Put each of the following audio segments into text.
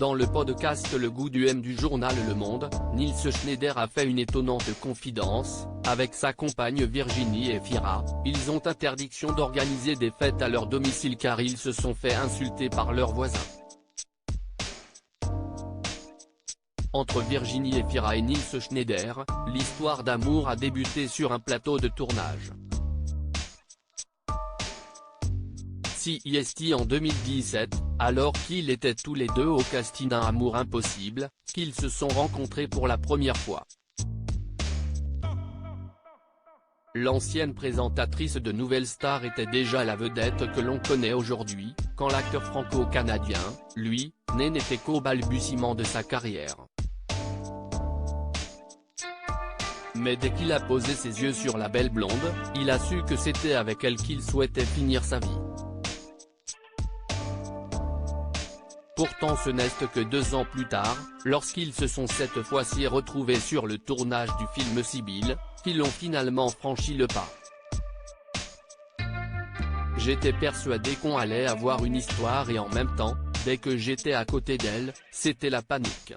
Dans le podcast Le Goût du M du journal Le Monde, Nils Schneider a fait une étonnante confidence. Avec sa compagne Virginie Efira, ils ont interdiction d'organiser des fêtes à leur domicile car ils se sont fait insulter par leurs voisins. Entre Virginie Efira et Nils Schneider, l'histoire d'amour a débuté sur un plateau de tournage. CIST en 2017, alors qu'ils étaient tous les deux au casting d'un Amour impossible, qu'ils se sont rencontrés pour la première fois. L'ancienne présentatrice de Nouvelle Star était déjà la vedette que l'on connaît aujourd'hui, quand l'acteur franco-canadien, lui, n'était qu'au balbutiement de sa carrière. Mais dès qu'il a posé ses yeux sur la belle blonde, il a su que c'était avec elle qu'il souhaitait finir sa vie. Pourtant ce n'est que 2 ans plus tard, lorsqu'ils se sont cette fois-ci retrouvés sur le tournage du film Sibylle, qu'ils ont finalement franchi le pas. J'étais persuadé qu'on allait avoir une histoire et en même temps, dès que j'étais à côté d'elle, c'était la panique.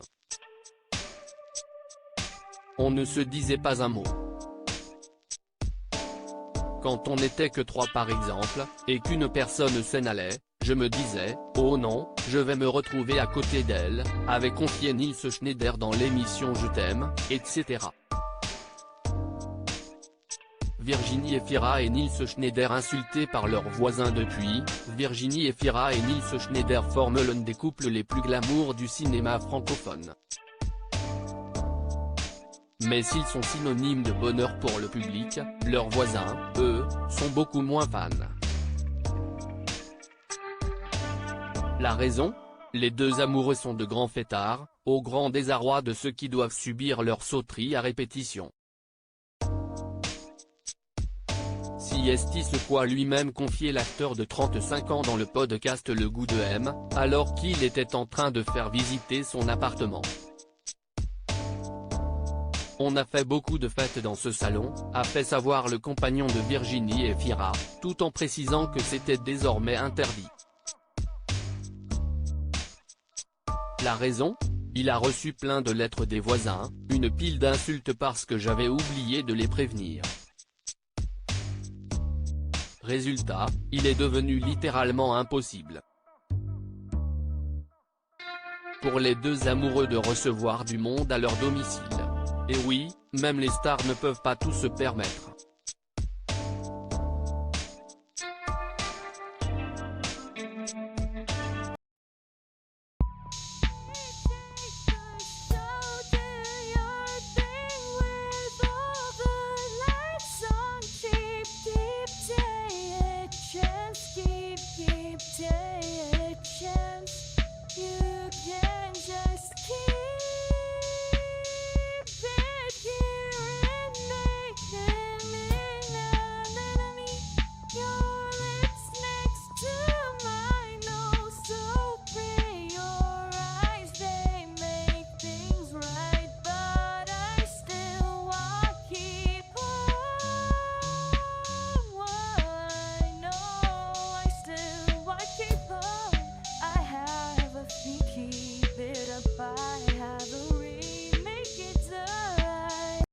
On ne se disait pas un mot. Quand on n'était que 3 par exemple, et qu'une personne s'en allait, je me disais, oh non, je vais me retrouver à côté d'elle, avait confié Nils Schneider dans l'émission Je t'aime, etc. Virginie Efira et Nils Schneider insultés par leurs voisins depuis, Virginie Efira et Nils Schneider forment l'un des couples les plus glamour du cinéma francophone. Mais s'ils sont synonymes de bonheur pour le public, leurs voisins, eux, sont beaucoup moins fans. La raison ? Les deux amoureux sont de grands fêtards, au grand désarroi de ceux qui doivent subir leur sauterie à répétition. CIST se croit lui-même confier l'acteur de 35 ans dans le podcast Le Goût de M, alors qu'il était en train de faire visiter son appartement. On a fait beaucoup de fêtes dans ce salon, a fait savoir le compagnon de Virginie Efira, tout en précisant que c'était désormais interdit. La raison ? Il a reçu plein de lettres des voisins, une pile d'insultes parce que j'avais oublié de les prévenir. Résultat, il est devenu littéralement impossible pour les deux amoureux de recevoir du monde à leur domicile. Et oui, même les stars ne peuvent pas tout se permettre.